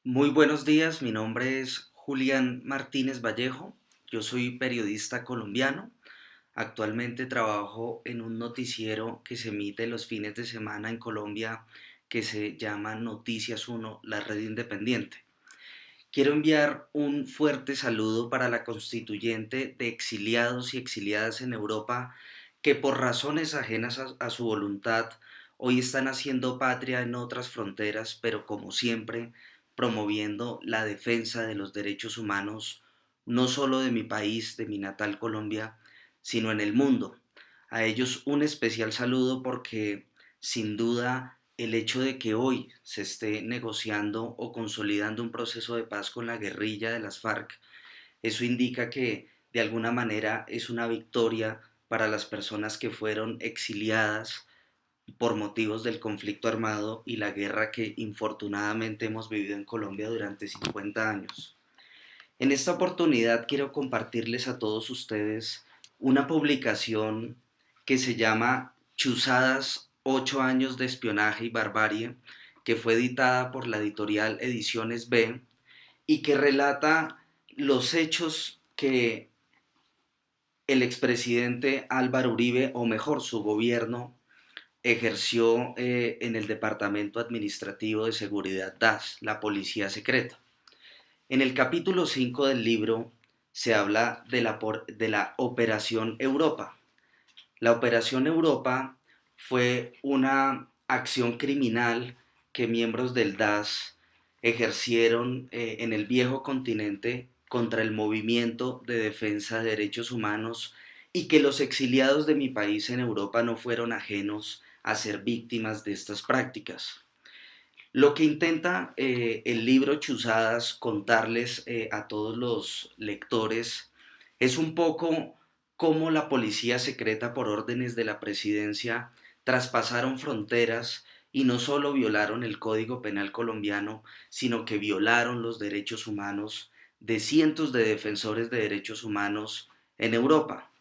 Muy buenos días, mi nombre es Julián Martínez Vallejo, yo soy periodista colombiano, actualmente trabajo en un noticiero que se emite los fines de semana en Colombia que se llama Noticias Uno, la red independiente. Quiero enviar un fuerte saludo para la constituyente de exiliados y exiliadas en Europa que por razones ajenas a su voluntad hoy están haciendo patria en otras fronteras, pero como siempre promoviendo la defensa de los derechos humanos, no solo de mi país, de mi natal Colombia, sino en el mundo. A ellos un especial saludo porque sin duda el hecho de que hoy se esté negociando o consolidando un proceso de paz con la guerrilla de las FARC, eso indica que de alguna manera es una victoria para las personas que fueron exiliadas por motivos del conflicto armado y la guerra que infortunadamente hemos vivido en Colombia durante 50 años. En esta oportunidad quiero compartirles a todos ustedes una publicación que se llama Chuzadas, 8 años de espionaje y barbarie, que fue editada por la editorial Ediciones B y que relata los hechos que el expresidente Álvaro Uribe, o mejor su gobierno, ejerció en el Departamento Administrativo de Seguridad DAS, la Policía Secreta. En el capítulo 5 del libro se habla de la Operación Europa. La Operación Europa fue una acción criminal que miembros del DAS ejercieron en el viejo continente contra el movimiento de defensa de derechos humanos y que los exiliados de mi país en Europa no fueron ajenos a ser víctimas de estas prácticas. Lo que intenta el libro Chuzadas contarles a todos los lectores es un poco cómo la policía secreta por órdenes de la presidencia traspasaron fronteras y no solo violaron el Código Penal colombiano, sino que violaron los derechos humanos de cientos de defensores de derechos humanos en Europa.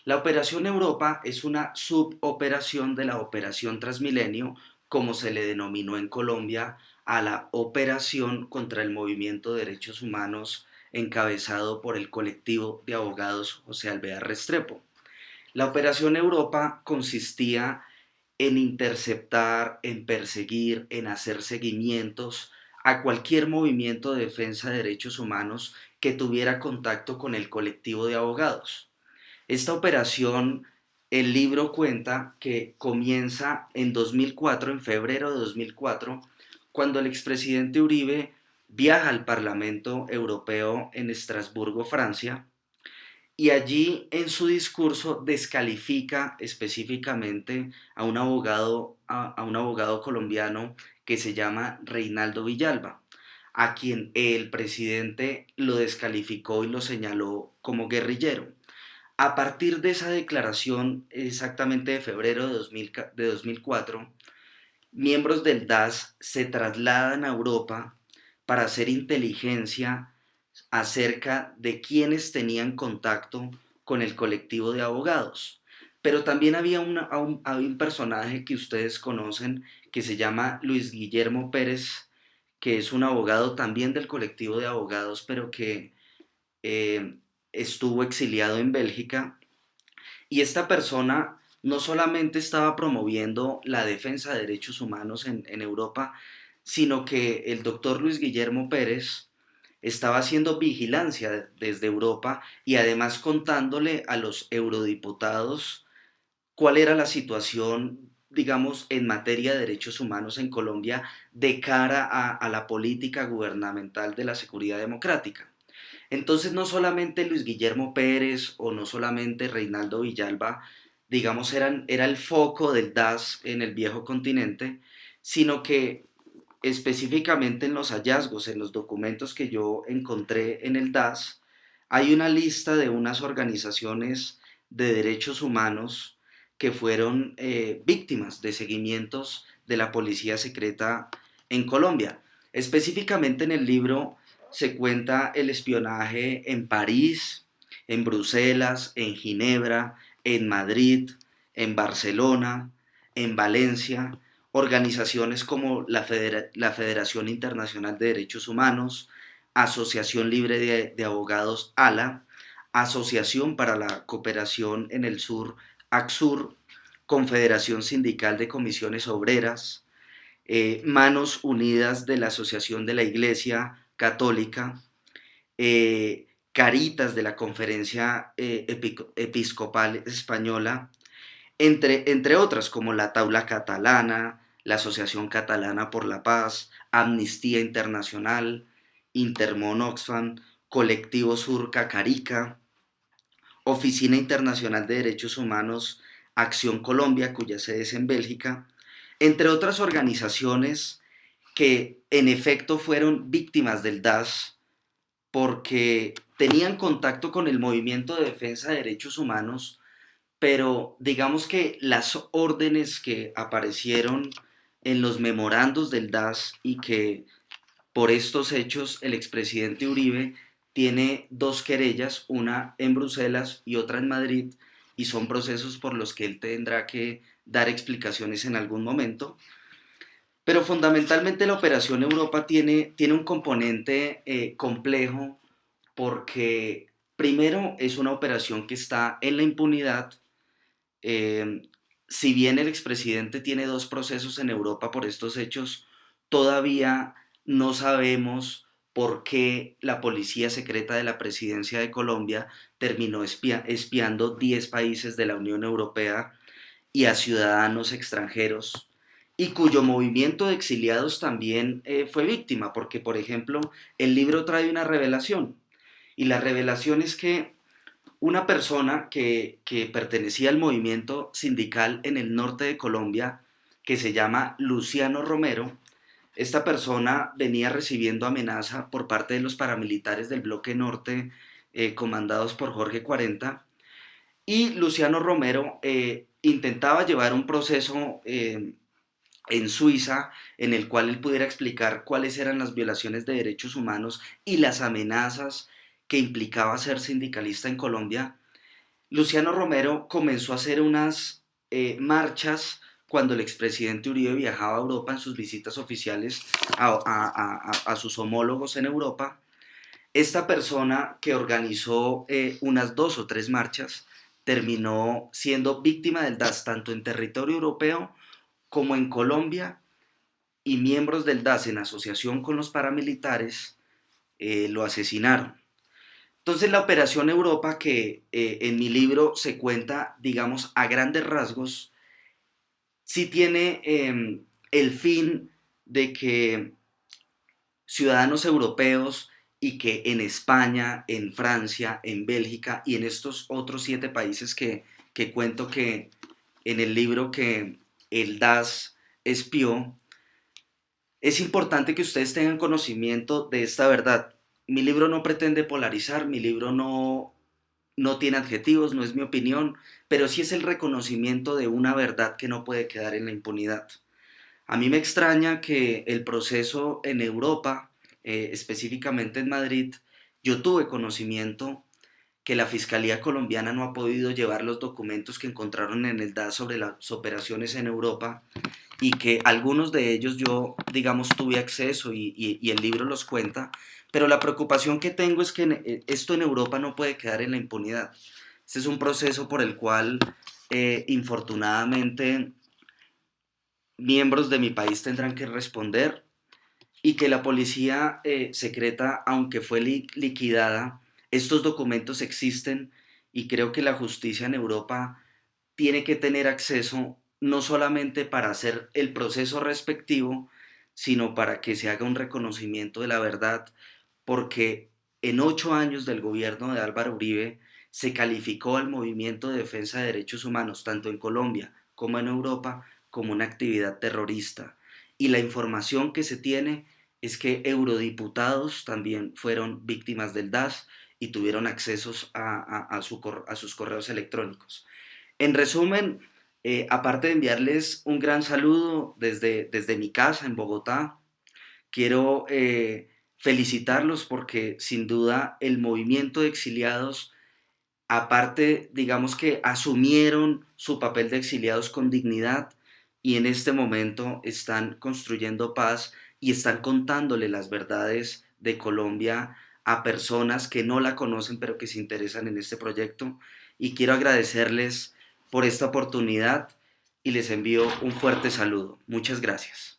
La Operación Europa es una suboperación de la Operación Transmilenio, como se le denominó en Colombia a la operación contra el movimiento de derechos humanos encabezado por el colectivo de abogados José Alvear Restrepo. La Operación Europa consistía en interceptar, en perseguir, en hacer seguimientos a cualquier movimiento de defensa de derechos humanos que tuviera contacto con el colectivo de abogados. Esta operación, el libro cuenta que comienza en 2004, en febrero de 2004, cuando el expresidente Uribe viaja al Parlamento Europeo en Estrasburgo, Francia, y allí en su discurso descalifica específicamente a un abogado colombiano que se llama Reinaldo Villalba, a quien el presidente lo descalificó y lo señaló como guerrillero. A partir de esa declaración, exactamente de febrero de 2004, miembros del DAS se trasladan a Europa para hacer inteligencia acerca de quienes tenían contacto con el colectivo de abogados. Pero también había un personaje que ustedes conocen que se llama Luis Guillermo Pérez, que es un abogado también del colectivo de abogados, pero que eh, estuvo exiliado en Bélgica, y esta persona no solamente estaba promoviendo la defensa de derechos humanos en Europa, sino que el doctor Luis Guillermo Pérez estaba haciendo vigilancia desde Europa y además contándole a los eurodiputados cuál era la situación, digamos, en materia de derechos humanos en Colombia de cara a la política gubernamental de la seguridad democrática. Entonces no solamente Luis Guillermo Pérez o no solamente Reinaldo Villalba, digamos, era el foco del DAS en el viejo continente, sino que específicamente en los hallazgos, en los documentos que yo encontré en el DAS, hay una lista de unas organizaciones de derechos humanos que fueron víctimas de seguimientos de la policía secreta en Colombia. Específicamente en el libro se cuenta el espionaje en París, en Bruselas, en Ginebra, en Madrid, en Barcelona, en Valencia, organizaciones como la Federación Internacional de Derechos Humanos, Asociación Libre de Abogados ALA, Asociación para la Cooperación en el Sur, ACSUR, Confederación Sindical de Comisiones Obreras, Manos Unidas de la Asociación de la Iglesia Católica, Caritas de la Conferencia Episcopal Española, entre otras como la Taula Catalana, la Asociación Catalana por la Paz, Amnistía Internacional, Intermón Oxfam, Colectivo Sur Cacarica, Oficina Internacional de Derechos Humanos, Acción Colombia, cuya sede es en Bélgica, entre otras organizaciones que en efecto fueron víctimas del DAS porque tenían contacto con el movimiento de defensa de derechos humanos, pero digamos que las órdenes que aparecieron en los memorandos del DAS y que por estos hechos el expresidente Uribe tiene dos querellas, una en Bruselas y otra en Madrid, y son procesos por los que él tendrá que dar explicaciones en algún momento. Pero fundamentalmente la Operación Europa tiene un componente complejo porque primero es una operación que está en la impunidad. eh, si bien el expresidente tiene dos procesos en Europa por estos hechos, todavía no sabemos por qué la policía secreta de la presidencia de Colombia terminó espiando 10 países de la Unión Europea y a ciudadanos extranjeros, y cuyo movimiento de exiliados también fue víctima, porque por ejemplo el libro trae una revelación, y la revelación es que una persona que pertenecía al movimiento sindical en el norte de Colombia, que se llama Luciano Romero, esta persona venía recibiendo amenaza por parte de los paramilitares del bloque norte, comandados por Jorge 40, y Luciano Romero intentaba llevar un proceso en Suiza en el cual él pudiera explicar cuáles eran las violaciones de derechos humanos y las amenazas que implicaba ser sindicalista en Colombia. Luciano Romero comenzó a hacer unas marchas cuando el expresidente Uribe viajaba a Europa en sus visitas oficiales a sus homólogos en Europa. Esta persona que organizó unas dos o tres marchas terminó siendo víctima del DAS tanto en territorio europeo como en Colombia, y miembros del DAS en asociación con los paramilitares lo asesinaron. Entonces la Operación Europa, que en mi libro se cuenta, digamos, a grandes rasgos, sí tiene el fin de que ciudadanos europeos y que en España, en Francia, en Bélgica y en estos otros 7 países que cuento que en el libro que el DAS espió, es importante que ustedes tengan conocimiento de esta verdad. Mi libro no pretende polarizar, mi libro no tiene adjetivos, no es mi opinión, pero sí es el reconocimiento de una verdad que no puede quedar en la impunidad. A mí me extraña que el proceso en Europa, específicamente en Madrid, yo tuve conocimiento que la Fiscalía colombiana no ha podido llevar los documentos que encontraron en el DAS sobre las operaciones en Europa, y que algunos de ellos yo, digamos, tuve acceso y el libro los cuenta, pero la preocupación que tengo es que esto en Europa no puede quedar en la impunidad. Este es un proceso por el cual, infortunadamente, miembros de mi país tendrán que responder, y que la policía secreta, aunque fue liquidada, estos documentos existen, y creo que la justicia en Europa tiene que tener acceso no solamente para hacer el proceso respectivo, sino para que se haga un reconocimiento de la verdad, porque en 8 años del gobierno de Álvaro Uribe se calificó al movimiento de defensa de derechos humanos, tanto en Colombia como en Europa, como una actividad terrorista. Y la información que se tiene es que eurodiputados también fueron víctimas del DAS y tuvieron accesos a sus correos electrónicos. En resumen, aparte de enviarles un gran saludo desde mi casa en Bogotá, quiero felicitarlos porque sin duda el movimiento de exiliados, aparte, digamos que asumieron su papel de exiliados con dignidad, y en este momento están construyendo paz y están contándole las verdades de Colombia a personas que no la conocen pero que se interesan en este proyecto. Y quiero agradecerles por esta oportunidad y les envío un fuerte saludo. Muchas gracias.